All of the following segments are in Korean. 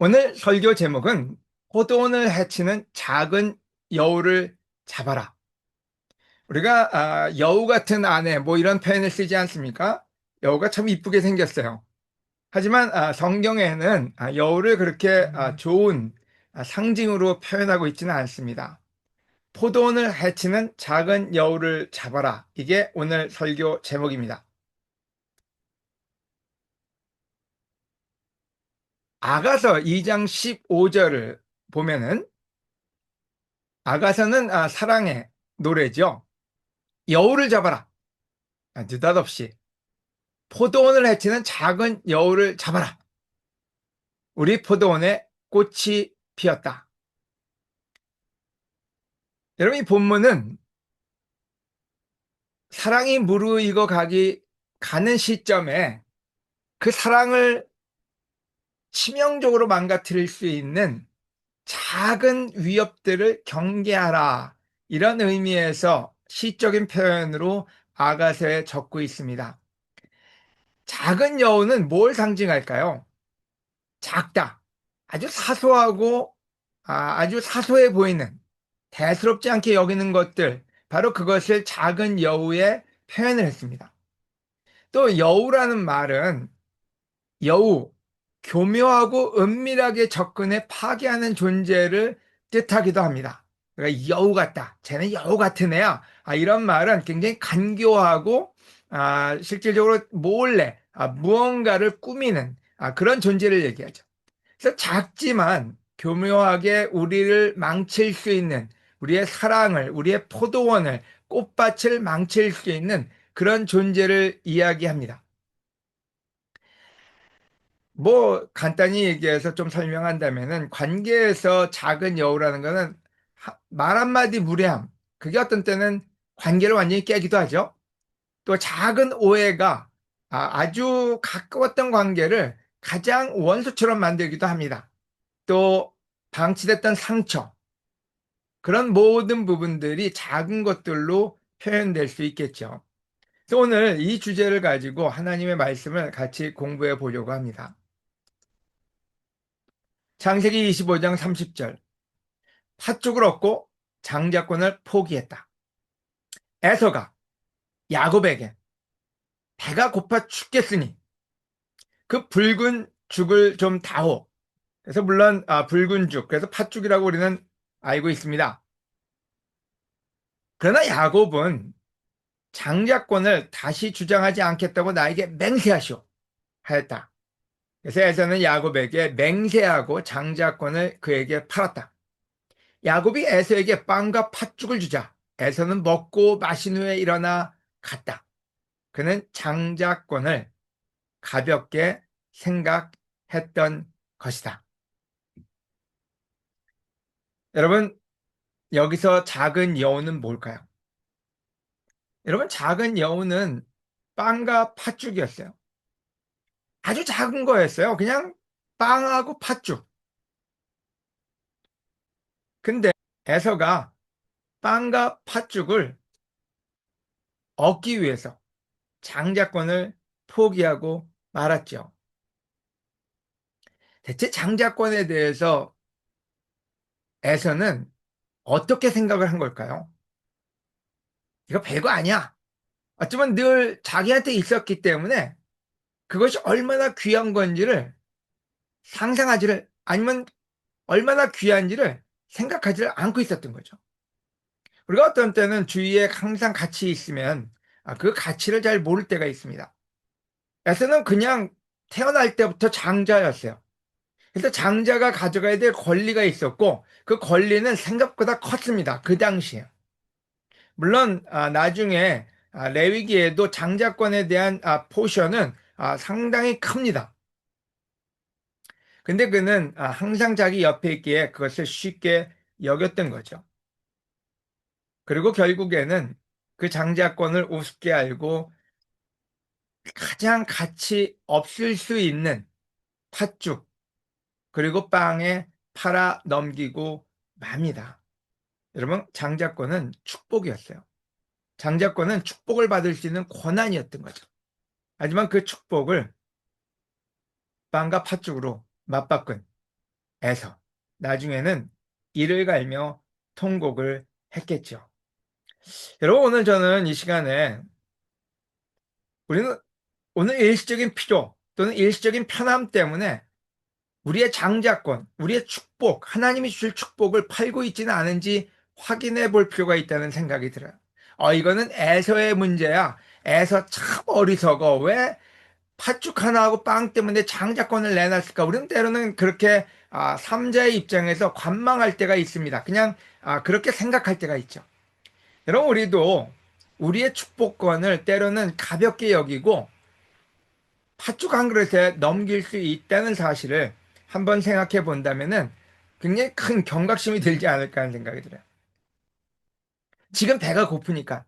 오늘 설교 제목은 호돈을 해치는 작은 여우를 잡아라. 우리가 여우 같은 아내 뭐 이런 표현을 쓰지 않습니까? 여우가 참 이쁘게 생겼어요. 하지만 성경에는 여우를 그렇게 좋은 상징으로 표현하고 있지는 않습니다. 포도원을 해치는 작은 여우를 잡아라. 이게 오늘 설교 제목입니다. 아가서 2장 15절을 보면은 아가서는 사랑의 노래죠. 여우를 잡아라. 느닷없이 포도원을 해치는 작은 여우를 잡아라. 우리 포도원에 꽃이 피었다. 여러분, 이 본문은 사랑이 무르익어 가는 시점에 그 사랑을 치명적으로 망가뜨릴 수 있는 작은 위협들을 경계하라. 이런 의미에서 시적인 표현으로 아가서에 적고 있습니다. 작은 여우는 뭘 상징할까요? 작다. 아주 사소하고 아주 사소해 보이는 대수롭지 않게 여기는 것들, 바로 그것을 작은 여우에 표현을 했습니다. 또 여우라는 말은 여우, 교묘하고 은밀하게 접근해 파괴하는 존재를 뜻하기도 합니다. 그러니까 여우 같다. 쟤는 여우 같은 애야. 이런 말은 굉장히 간교하고 실질적으로 몰래 무언가를 꾸미는 그런 존재를 얘기하죠. 그래서 작지만 교묘하게 우리를 망칠 수 있는, 우리의 사랑을, 우리의 포도원을, 꽃밭을 망칠 수 있는 그런 존재를 이야기합니다. 뭐 간단히 얘기해서 좀 설명한다면은, 관계에서 작은 여우라는 거는 말 한마디 무례함, 그게 어떤 때는 관계를 완전히 깨기도 하죠. 또 작은 오해가 아주 가까웠던 관계를 가장 원수처럼 만들기도 합니다. 또 방치됐던 상처, 그런 모든 부분들이 작은 것들로 표현될 수 있겠죠. 그래서 오늘 이 주제를 가지고 하나님의 말씀을 같이 공부해 보려고 합니다. 창세기 25장 30절. 팥죽을 얻고 장자권을 포기했다. 에서가 야곱에게 배가 고파 죽겠으니 그 붉은 죽을 좀 다오. 그래서 물론 붉은 죽, 그래서 팥죽이라고 우리는 알고 있습니다. 그러나 야곱은 장자권을 다시 주장하지 않겠다고 나에게 맹세하시오 하였다. 그래서 에서는 야곱에게 맹세하고 장자권을 그에게 팔았다. 야곱이 에서에게 빵과 팥죽을 주자 에서는 먹고 마신 후에 일어나 갔다. 그는 장자권을 가볍게 생각했던 것이다. 여러분, 여기서 작은 여우는 뭘까요? 여러분, 작은 여우는 빵과 팥죽이었어요. 아주 작은 거였어요. 그냥 빵하고 팥죽. 근데 에서가 빵과 팥죽을 얻기 위해서 장자권을 포기하고 말았죠. 대체 장자권에 대해서 에서는 어떻게 생각을 한 걸까요? 이거 별거 아니야. 어쩌면 늘 자기한테 있었기 때문에 그것이 얼마나 귀한 건지를 상상하지를, 아니면 얼마나 귀한지를 생각하지를 않고 있었던 거죠. 우리가 어떤 때는 주위에 항상 같이 있으면 그 가치를 잘 모를 때가 있습니다. 에서는 그냥 태어날 때부터 장자였어요. 그래서 장자가 가져가야 될 권리가 있었고 그 권리는 생각보다 컸습니다. 그 당시에. 물론 나중에 레위기에도 장자권에 대한 포션은 상당히 큽니다. 근데 그는 항상 자기 옆에 있기에 그것을 쉽게 여겼던 거죠. 그리고 결국에는 그 장자권을 우습게 알고 가장 가치 없을 수 있는 팥죽 그리고 빵에 팔아 넘기고 맙니다. 여러분, 장자권은 축복이었어요. 장자권은 축복을 받을 수 있는 권한이었던 거죠. 하지만 그 축복을 빵과 팥죽으로 맞바꾼 에서 나중에는 이를 갈며 통곡을 했겠죠. 여러분, 오늘 저는 이 시간에 우리는 오늘 일시적인 필요 또는 일시적인 편함 때문에 우리의 장자권, 우리의 축복, 하나님이 주실 축복을 팔고 있지는 않은지 확인해 볼 필요가 있다는 생각이 들어요. 이거는 에서의 문제야. 에서 참 어리석어. 왜 팥죽 하나하고 빵 때문에 장자권을 내놨을까? 우리는 때로는 그렇게 삼자의 입장에서 관망할 때가 있습니다. 그냥 그렇게 생각할 때가 있죠. 여러분, 우리도 우리의 축복권을 때로는 가볍게 여기고 팥죽 한 그릇에 넘길 수 있다는 사실을 한번 생각해 본다면은 굉장히 큰 경각심이 들지 않을까 하는 생각이 들어요. 지금 배가 고프니까.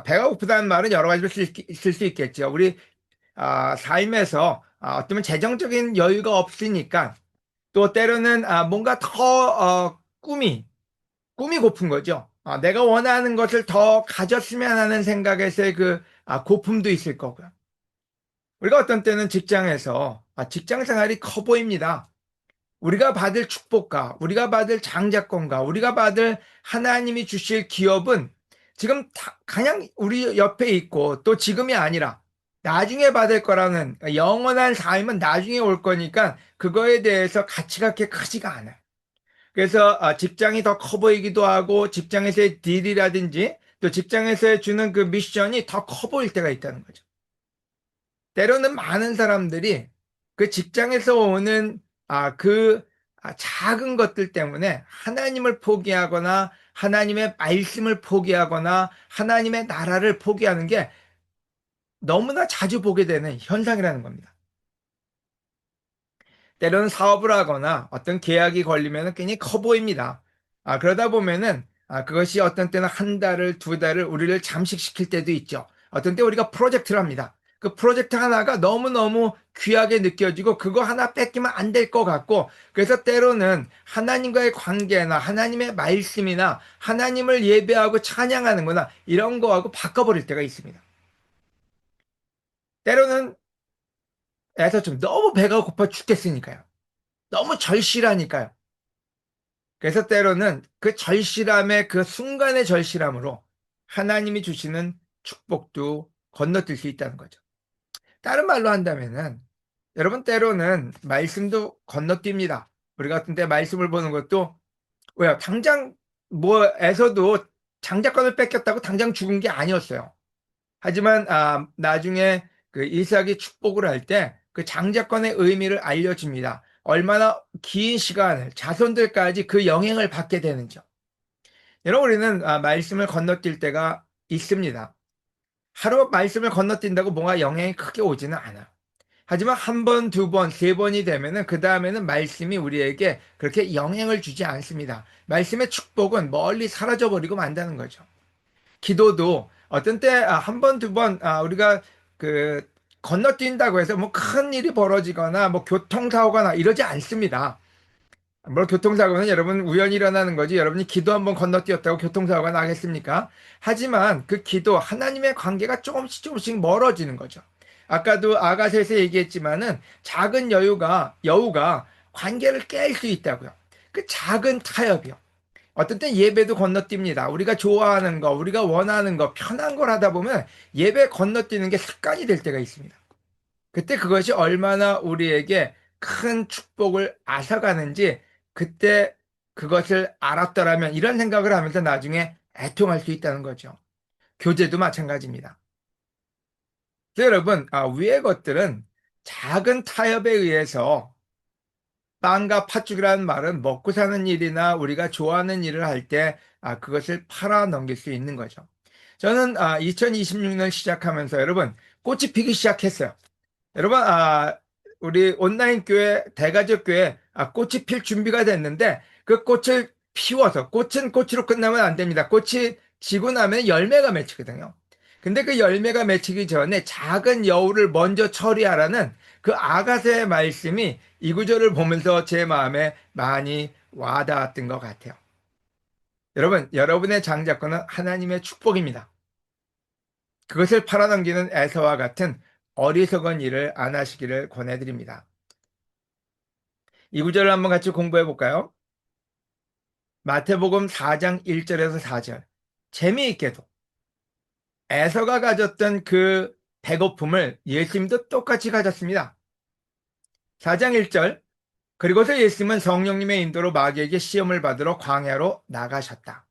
배가 고프다는 말은 여러 가지로 있을 수 있겠죠. 우리 삶에서 어쩌면 재정적인 여유가 없으니까 또 때로는 뭔가 더 꿈이 고픈 거죠. 내가 원하는 것을 더 가졌으면 하는 생각에서의 그 고품도 있을 거고요. 우리가 어떤 때는 직장에서 직장 생활이 커 보입니다. 우리가 받을 축복과 우리가 받을 장자권과 우리가 받을 하나님이 주실 기업은 지금 그냥 우리 옆에 있고 또 지금이 아니라 나중에 받을 거라는 영원한 삶은 나중에 올 거니까 그거에 대해서 가치가 그렇게 크지가 않아요. 그래서 직장이 더 커 보이기도 하고 직장에서의 딜이라든지 또 직장에서 주는 그 미션이 더 커 보일 때가 있다는 거죠. 때로는 많은 사람들이 그 직장에서 오는 그 작은 것들 때문에 하나님을 포기하거나 하나님의 말씀을 포기하거나 하나님의 나라를 포기하는 게 너무나 자주 보게 되는 현상이라는 겁니다. 때로는 사업을 하거나 어떤 계약이 걸리면 굉장히 커 보입니다. 그러다 보면은 그것이 어떤 때는 한 달을, 두 달을 우리를 잠식시킬 때도 있죠. 어떤 때 우리가 프로젝트를 합니다. 그 프로젝트 하나가 너무너무 귀하게 느껴지고 그거 하나 뺏기면 안 될 것 같고 그래서 때로는 하나님과의 관계나 하나님의 말씀이나 하나님을 예배하고 찬양하는 거나 이런 거하고 바꿔버릴 때가 있습니다. 때로는 애서 좀 너무 배가 고파 죽겠으니까요. 너무 절실하니까요. 그래서 때로는 그 절실함의 그 순간의 절실함으로 하나님이 주시는 축복도 건너뛸 수 있다는 거죠. 다른 말로 한다면은 여러분 때로는 말씀도 건너뜁니다. 우리 같은 때 말씀을 보는 것도 왜요? 당장 뭐에서도 장자권을 뺏겼다고 당장 죽은 게 아니었어요. 하지만 나중에 그 이삭이 축복을 할 때 그 장자권의 의미를 알려줍니다. 얼마나 긴 시간을 자손들까지 그 영향을 받게 되는지. 여러분 우리는 말씀을 건너뛸 때가 있습니다. 하루 말씀을 건너뛴다고 뭔가 영향이 크게 오지는 않아. 하지만 한 번, 두 번, 세 번이 되면은 그 다음에는 말씀이 우리에게 그렇게 영향을 주지 않습니다. 말씀의 축복은 멀리 사라져 버리고 만다는 거죠. 기도도 어떤 때 한 번, 두 번 우리가 그 건너뛴다고 해서 뭐 큰 일이 벌어지거나 뭐 교통사고가 나 이러지 않습니다. 뭐 교통사고는 여러분 우연히 일어나는 거지 여러분이 기도 한번 건너뛰었다고 교통사고가 나겠습니까? 하지만 그 기도 하나님의 관계가 조금씩 조금씩 멀어지는 거죠. 아까도 아가서에서 얘기했지만은 작은 여우가 관계를 깰 수 있다고요. 그 작은 타협이요. 어떤 때 예배도 건너뜁니다. 우리가 좋아하는 거, 우리가 원하는 거, 편한 걸 하다 보면 예배 건너뛰는 게 습관이 될 때가 있습니다. 그때 그것이 얼마나 우리에게 큰 축복을 앗아가는지 그때 그것을 알았더라면 이런 생각을 하면서 나중에 애통할 수 있다는 거죠. 교제도 마찬가지입니다. 그래서 여러분, 위의 것들은 작은 타협에 의해서 빵과 팥죽이라는 말은 먹고 사는 일이나 우리가 좋아하는 일을 할 때 그것을 팔아 넘길 수 있는 거죠. 저는 2026년 시작하면서 여러분 꽃이 피기 시작했어요. 여러분, 우리 온라인 교회, 대가족 교회, 꽃이 필 준비가 됐는데, 그 꽃을 피워서, 꽃은 꽃으로 끝나면 안 됩니다. 꽃이 지고 나면 열매가 맺히거든요. 근데 그 열매가 맺히기 전에 작은 여우를 먼저 처리하라는 그 아가서의 말씀이 이 구절을 보면서 제 마음에 많이 와닿았던 것 같아요. 여러분, 여러분의 장자권은 하나님의 축복입니다. 그것을 팔아넘기는 에서와 같은 어리석은 일을 안 하시기를 권해드립니다. 이 구절을 한번 같이 공부해 볼까요? 마태복음 4장 1절에서 4절. 재미있게도 에서가 가졌던 그 배고픔을 예수님도 똑같이 가졌습니다. 4장 1절. 그리고서 예수님은 성령님의 인도로 마귀에게 시험을 받으러 광야로 나가셨다.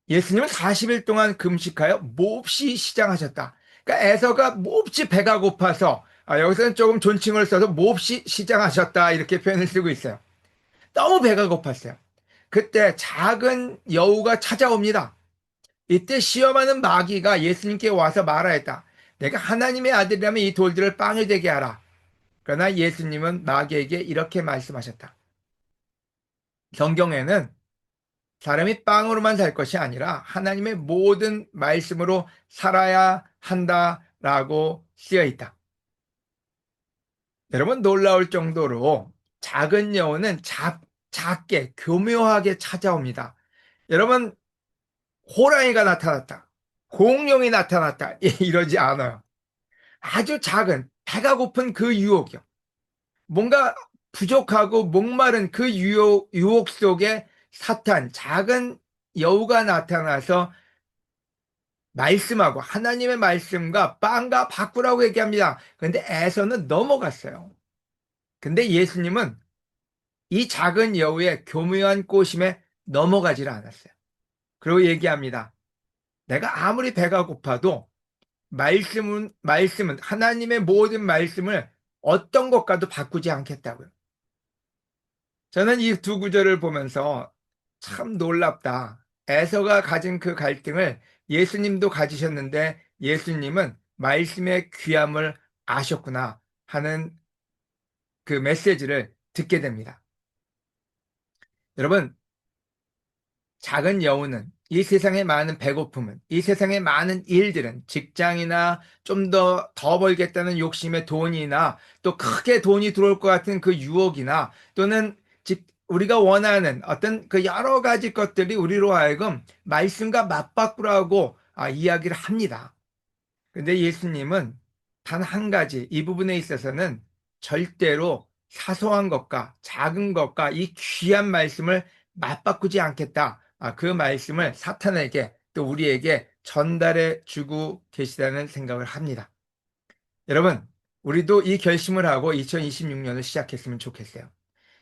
예수님은 40일 동안 금식하여 몹시 시장하셨다. 그러니까 에서가 몹시 배가 고파서 여기서는 조금 존칭을 써서 몹시 시장하셨다 이렇게 표현을 쓰고 있어요. 너무 배가 고팠어요. 그때 작은 여우가 찾아옵니다. 이때 시험하는 마귀가 예수님께 와서 말하였다. 내가 하나님의 아들이라면 이 돌들을 빵이 되게 하라. 그러나 예수님은 마귀에게 이렇게 말씀하셨다. 성경에는 사람이 빵으로만 살 것이 아니라 하나님의 모든 말씀으로 살아야 한다라고 쓰여 있다. 여러분 놀라울 정도로 작은 여우는 작게 교묘하게 찾아옵니다. 여러분 호랑이가 나타났다. 공룡이 나타났다. 이러지 않아요. 아주 작은 배가 고픈 그 유혹이요. 뭔가 부족하고 목마른 그 유혹 속에 사탄, 작은 여우가 나타나서 말씀하고 하나님의 말씀과 빵과 바꾸라고 얘기합니다. 그런데 에서는 넘어갔어요. 근데 예수님은 이 작은 여우의 교묘한 꼬심에 넘어가지를 않았어요. 그리고 얘기합니다. 내가 아무리 배가 고파도 말씀은 하나님의 모든 말씀을 어떤 것과도 바꾸지 않겠다고요. 저는 이 두 구절을 보면서 참 놀랍다. 에서가 가진 그 갈등을 예수님도 가지셨는데 예수님은 말씀의 귀함을 아셨구나 하는 그 메시지를 듣게 됩니다. 여러분, 작은 여우는 이 세상의 많은 배고픔은 이 세상의 많은 일들은 직장이나 좀 더 벌겠다는 욕심의 돈이나 또 크게 돈이 들어올 것 같은 그 유혹이나 또는 우리가 원하는 어떤 그 여러 가지 것들이 우리로 하여금 말씀과 맞바꾸라고 이야기를 합니다. 근데 예수님은 단 한 가지 이 부분에 있어서는 절대로 사소한 것과 작은 것과 이 귀한 말씀을 맞바꾸지 않겠다. 그 말씀을 사탄에게 또 우리에게 전달해 주고 계시다는 생각을 합니다. 여러분, 우리도 이 결심을 하고 2026년을 시작했으면 좋겠어요.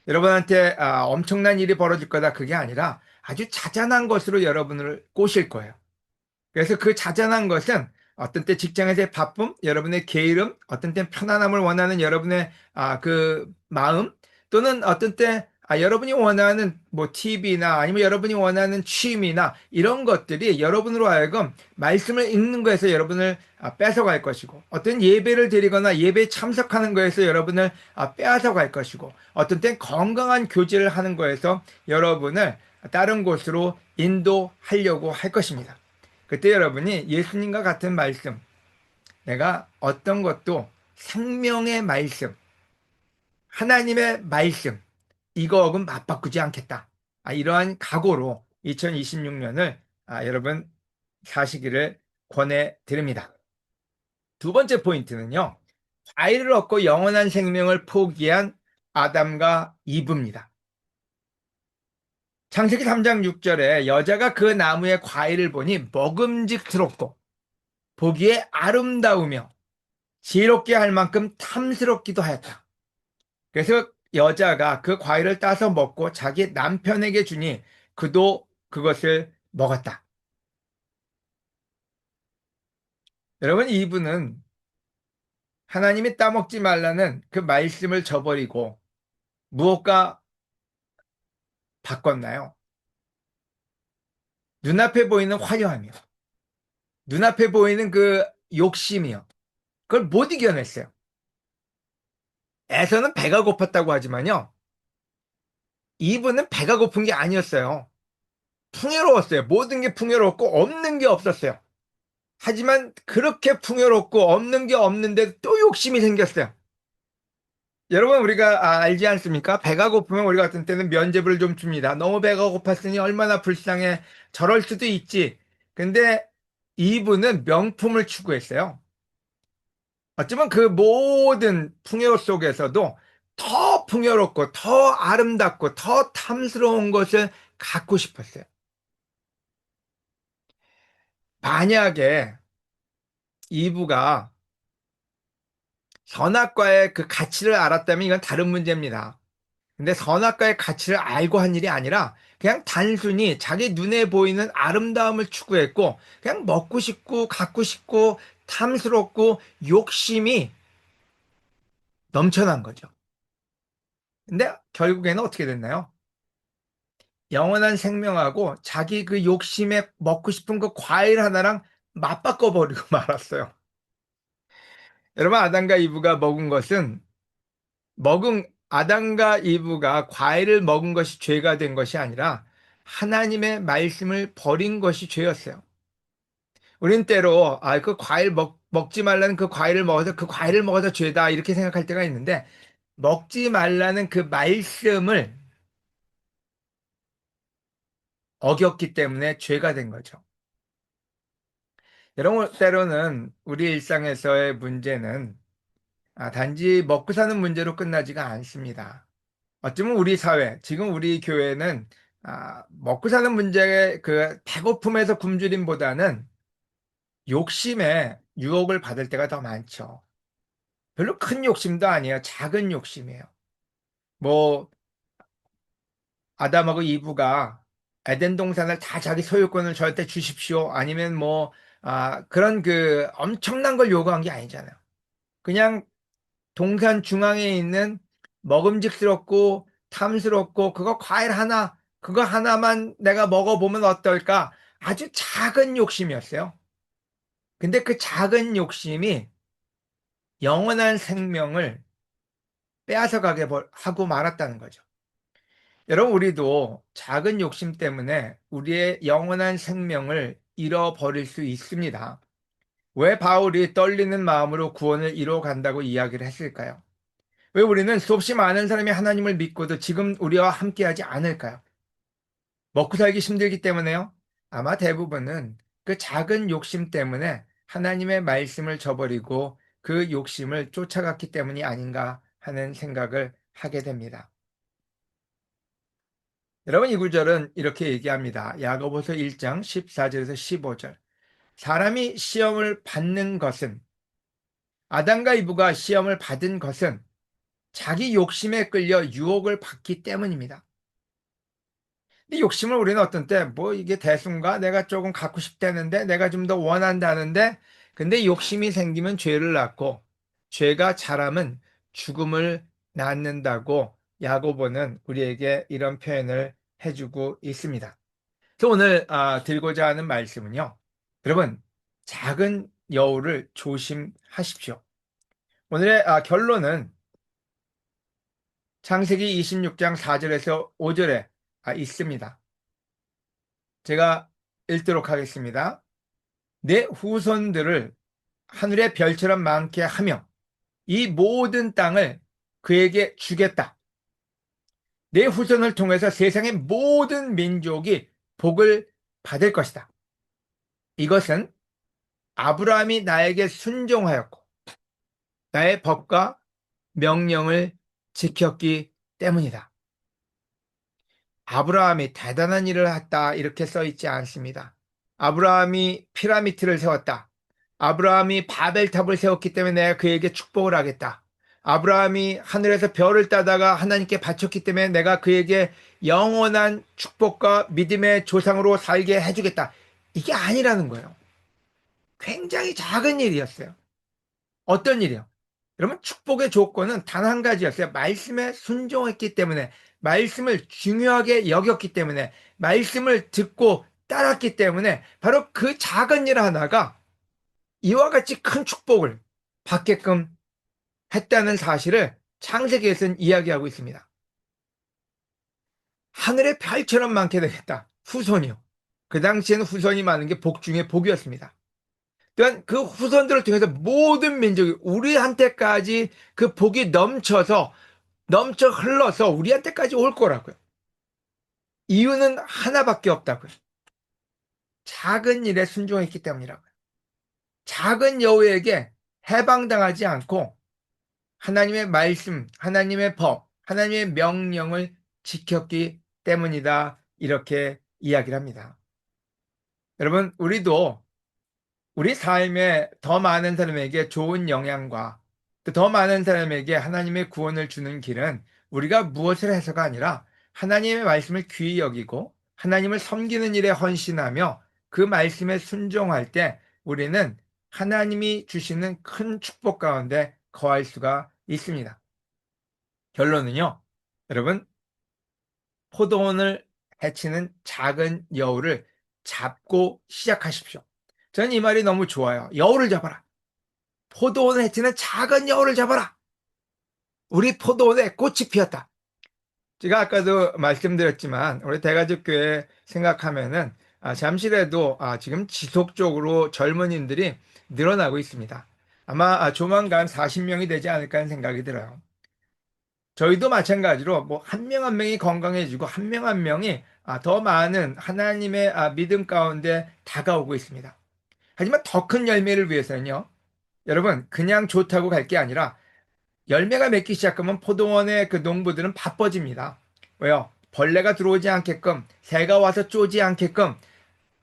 여러분한테 엄청난 일이 벌어질 거다 그게 아니라 아주 자잘한 것으로 여러분을 꼬실 거예요. 그래서 그 자잘한 것은 어떤 때 직장에서의 바쁨, 여러분의 게으름, 어떤 때 편안함을 원하는 여러분의 그 마음, 또는 어떤 때 여러분이 원하는 뭐 TV나 아니면 여러분이 원하는 취미나 이런 것들이 여러분으로 하여금 말씀을 읽는 거에서 여러분을 뺏어갈 것이고 어떤 예배를 드리거나 예배에 참석하는 거에서 여러분을 빼앗아갈 것이고 어떤 때 건강한 교제를 하는 거에서 여러분을 다른 곳으로 인도하려고 할 것입니다. 그때 여러분이 예수님과 같은 말씀, 내가 어떤 것도 생명의 말씀, 하나님의 말씀, 이거하고는 맞바꾸지 않겠다. 이러한 각오로 2026년을 여러분 사시기를 권해드립니다. 두 번째 포인트는요. 과일을 얻고 영원한 생명을 포기한 아담과 이브입니다. 창세기 3장 6절에 여자가 그 나무의 과일을 보니 먹음직스럽고 보기에 아름다우며 지혜롭게 할 만큼 탐스럽기도 하였다. 그래서 여자가 그 과일을 따서 먹고 자기 남편에게 주니 그도 그것을 먹었다. 여러분, 이분은 하나님이 따먹지 말라는 그 말씀을 저버리고 무엇과 바꿨나요? 눈앞에 보이는 화려함이요. 눈앞에 보이는 그 욕심이요. 그걸 못 이겨냈어요. 에서는 배가 고팠다고 하지만요. 이분은 배가 고픈 게 아니었어요. 풍요로웠어요. 모든 게 풍요롭고 없는 게 없었어요. 하지만 그렇게 풍요롭고 없는 게 없는데 또 욕심이 생겼어요. 여러분 우리가 알지 않습니까? 배가 고프면 우리 같은 때는 면죄부를 좀 줍니다. 너무 배가 고팠으니 얼마나 불쌍해. 저럴 수도 있지. 근데 이분은 명품을 추구했어요. 어쩌면 그 모든 풍요 속에서도 더 더 풍요롭고 더 아름답고 더 탐스러운 것을 갖고 싶었어요. 만약에 이브가 선악과의 그 가치를 알았다면 이건 다른 문제입니다. 근데 선악과의 가치를 알고 한 일이 아니라 그냥 단순히 자기 눈에 보이는 아름다움을 추구했고 그냥 먹고 싶고 갖고 싶고 탐스럽고 욕심이 넘쳐난 거죠. 근데 결국에는 어떻게 됐나요? 영원한 생명하고 자기 그 욕심에 먹고 싶은 그 과일 하나랑 맞바꿔 버리고 말았어요. 여러분, 아담과 이브가 과일을 먹은 것이 죄가 된 것이 아니라 하나님의 말씀을 버린 것이 죄였어요. 우린 때로 그 과일 먹지 말라는 그 과일을 먹어서 그 과일을 먹어서 죄다 이렇게 생각할 때가 있는데, 먹지 말라는 그 말씀을 어겼기 때문에 죄가 된 거죠. 여러분, 때로는 우리 일상에서의 문제는 단지 먹고 사는 문제로 끝나지가 않습니다. 어쩌면 우리 사회, 지금 우리 교회는 먹고 사는 문제의 그 배고픔에서 굶주림보다는 욕심에 유혹을 받을 때가 더 많죠. 별로 큰 욕심도 아니에요. 작은 욕심이에요. 뭐 아담하고 이브가 에덴 동산을 다 자기 소유권을 저한테 주십시오. 아니면 뭐 그런 그 엄청난 걸 요구한 게 아니잖아요. 그냥 동산 중앙에 있는 먹음직스럽고 탐스럽고 그거 하나만 내가 먹어보면 어떨까? 아주 작은 욕심이었어요. 근데 그 작은 욕심이 영원한 생명을 빼앗아가게 하고 말았다는 거죠. 여러분, 우리도 작은 욕심 때문에 우리의 영원한 생명을 잃어버릴 수 있습니다. 왜 바울이 떨리는 마음으로 구원을 이뤄간다고 이야기를 했을까요? 왜 우리는 수없이 많은 사람이 하나님을 믿고도 지금 우리와 함께하지 않을까요? 먹고 살기 힘들기 때문에요? 아마 대부분은 그 작은 욕심 때문에 하나님의 말씀을 저버리고 그 욕심을 쫓아갔기 때문이 아닌가 하는 생각을 하게 됩니다. 여러분, 이 구절은 이렇게 얘기합니다. 야고보서 1장 14절에서 15절. 사람이 시험을 받는 것은, 아담과 이브가 시험을 받은 것은 자기 욕심에 끌려 유혹을 받기 때문입니다. 이 욕심을 우리는 어떤 때 뭐 이게 대순가 내가 조금 갖고 싶다는데 내가 좀 더 원한다는데, 근데 욕심이 생기면 죄를 낳고 죄가 자라면 죽음을 낳는다고 야고보는 우리에게 이런 표현을 해주고 있습니다. 그래서 오늘 들고자 하는 말씀은요, 여러분, 작은 여우를 조심하십시오. 오늘의 결론은 창세기 26장 4절에서 5절에 있습니다. 제가 읽도록 하겠습니다. 내 후손들을 하늘의 별처럼 많게 하며 이 모든 땅을 그에게 주겠다. 내 후손을 통해서 세상의 모든 민족이 복을 받을 것이다. 이것은 아브라함이 나에게 순종하였고 나의 법과 명령을 지켰기 때문이다. 아브라함이 대단한 일을 했다 이렇게 써 있지 않습니다. 아브라함이 피라미드를 세웠다. 아브라함이 바벨탑을 세웠기 때문에 내가 그에게 축복을 하겠다. 아브라함이 하늘에서 별을 따다가 하나님께 바쳤기 때문에 내가 그에게 영원한 축복과 믿음의 조상으로 살게 해주겠다. 이게 아니라는 거예요. 굉장히 작은 일이었어요. 어떤 일이요? 여러분, 축복의 조건은 단 한 가지였어요. 말씀에 순종했기 때문에, 말씀을 중요하게 여겼기 때문에, 말씀을 듣고 따랐기 때문에 바로 그 작은 일 하나가 이와 같이 큰 축복을 받게끔 했다는 사실을 창세기에서는 이야기하고 있습니다. 하늘의 별처럼 많게 되겠다. 후손이요. 그 당시에는 후손이 많은 게 복 중에 복이었습니다. 또한 그 후손들을 통해서 모든 민족이 우리한테까지 그 복이 넘쳐 흘러서 우리한테까지 올 거라고요. 이유는 하나밖에 없다고요. 작은 일에 순종했기 때문이라고요. 작은 여우에게 해방당하지 않고 하나님의 말씀, 하나님의 법, 하나님의 명령을 지켰기 때문이다. 이렇게 이야기를 합니다. 여러분, 우리도 우리 삶에 더 많은 사람에게 좋은 영향과 또 더 많은 사람에게 하나님의 구원을 주는 길은 우리가 무엇을 해서가 아니라 하나님의 말씀을 귀히 여기고 하나님을 섬기는 일에 헌신하며 그 말씀에 순종할 때 우리는 하나님이 주시는 큰 축복 가운데 거할 수가 있습니다. 결론은요, 여러분, 포도원을 해치는 작은 여우를 잡고 시작하십시오. 저는 이 말이 너무 좋아요. 여우를 잡아라. 포도원을 해치는 작은 여우를 잡아라. 우리 포도원에 꽃이 피었다. 제가 아까도 말씀드렸지만 우리 대가족교회 생각하면은 잠실에도 지금 지속적으로 젊은이들이 늘어나고 있습니다. 아마 조만간 40명이 되지 않을까 하는 생각이 들어요. 저희도 마찬가지로 뭐 한 명 한 명이 건강해지고 한 명 한 명이 더 많은 하나님의 믿음 가운데 다가오고 있습니다. 하지만 더 큰 열매를 위해서는요, 여러분, 그냥 좋다고 갈 게 아니라 열매가 맺기 시작하면 포도원의 그 농부들은 바빠집니다. 왜요? 벌레가 들어오지 않게끔, 새가 와서 쪼지 않게끔.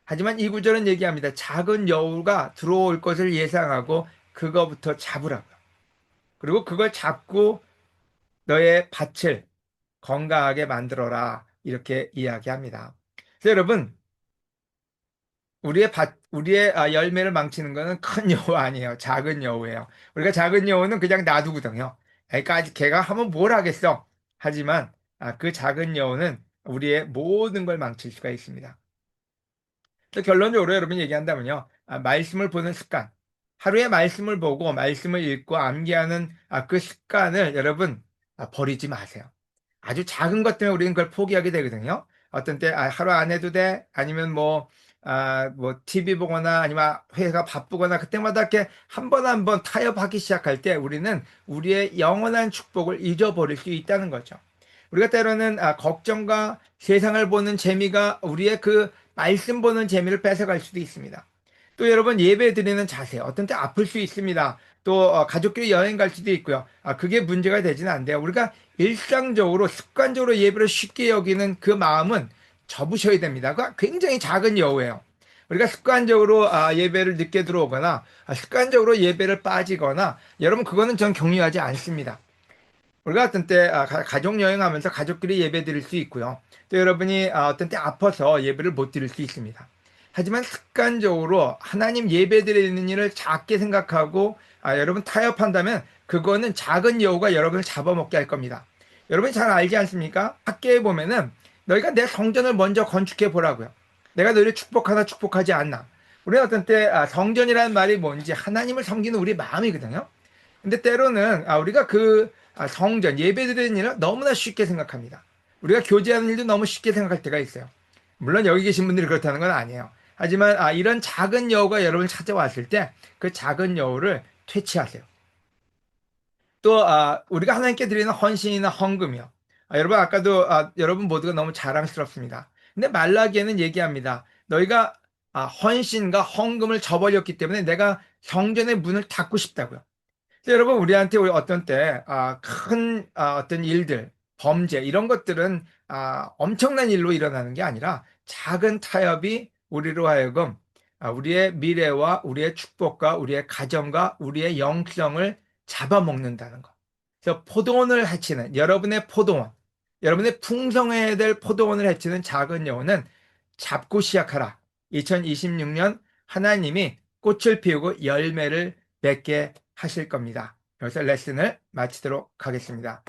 하지만 이 구절은 얘기합니다. 작은 여우가 들어올 것을 예상하고 그거부터 잡으라고요. 그리고 그걸 잡고 너의 밭을 건강하게 만들어라. 이렇게 이야기합니다. 그래서 여러분, 우리의 열매를 망치는 것은 큰 여우 아니에요. 작은 여우예요. 우리가 작은 여우는 그냥 놔두거든요. 애까지 걔가 하면 뭘 하겠어. 하지만 그 작은 여우는 우리의 모든 걸 망칠 수가 있습니다. 또 결론적으로 여러분 얘기한다면요. 말씀을 보는 습관. 하루에 말씀을 보고 말씀을 읽고 암기하는 그 습관을 여러분 버리지 마세요. 아주 작은 것 때문에 우리는 그걸 포기하게 되거든요. 어떤 때 하루 안 해도 돼? 아니면 뭐 TV 보거나 아니면 회사가 바쁘거나 그때마다 이렇게 한 번 한 번 타협하기 시작할 때 우리는 우리의 영원한 축복을 잊어버릴 수 있다는 거죠. 우리가 때로는 걱정과 세상을 보는 재미가 우리의 그 말씀 보는 재미를 뺏어갈 수도 있습니다. 또 여러분 예배 드리는 자세 어떤 때 아플 수 있습니다. 또 가족끼리 여행 갈 수도 있고요. 그게 문제가 되지는 않는데요. 우리가 일상적으로 습관적으로 예배를 쉽게 여기는 그 마음은 접으셔야 됩니다. 그 굉장히 작은 여우예요. 우리가 습관적으로 예배를 늦게 들어오거나 습관적으로 예배를 빠지거나 여러분 그거는 전 격려하지 않습니다. 우리가 어떤 때 가족 여행하면서 가족끼리 예배 드릴 수 있고요. 또 여러분이 어떤 때 아파서 예배를 못 드릴 수 있습니다. 하지만 습관적으로 하나님 예배 드리는 일을 작게 생각하고 여러분 타협한다면 그거는 작은 여우가 여러분을 잡아먹게 할 겁니다. 여러분이 잘 알지 않습니까? 학교에 보면은 너희가 내 성전을 먼저 건축해 보라고요. 내가 너희를 축복하나 축복하지 않나. 우리는 어떤 때 성전이라는 말이 뭔지 하나님을 섬기는 우리 마음이거든요. 근데 때로는 우리가 그 성전 예배드리는 일을 너무나 쉽게 생각합니다. 우리가 교제하는 일도 너무 쉽게 생각할 때가 있어요. 물론 여기 계신 분들이 그렇다는 건 아니에요. 하지만 이런 작은 여우가 여러분을 찾아왔을 때 그 작은 여우를 퇴치하세요. 또 우리가 하나님께 드리는 헌신이나 헌금이요. 여러분 아까도 여러분 모두가 너무 자랑스럽습니다. 근데 말라기에는 얘기합니다. 너희가 헌신과 헌금을 저버렸기 때문에 내가 성전의 문을 닫고 싶다고요. 여러분, 우리한테 우리 어떤 때, 큰, 어떤 일들, 범죄, 이런 것들은, 엄청난 일로 일어나는 게 아니라 작은 타협이 우리로 하여금, 우리의 미래와 우리의 축복과 우리의 가정과 우리의 영성을 잡아먹는다는 것. 그래서 포도원을 해치는, 여러분의 포도원, 여러분의 풍성해야 될 포도원을 해치는 작은 여우는 잡고 시작하라. 2026년 하나님이 꽃을 피우고 열매를 맺게 하실 겁니다. 여기서 레슨을 마치도록 하겠습니다.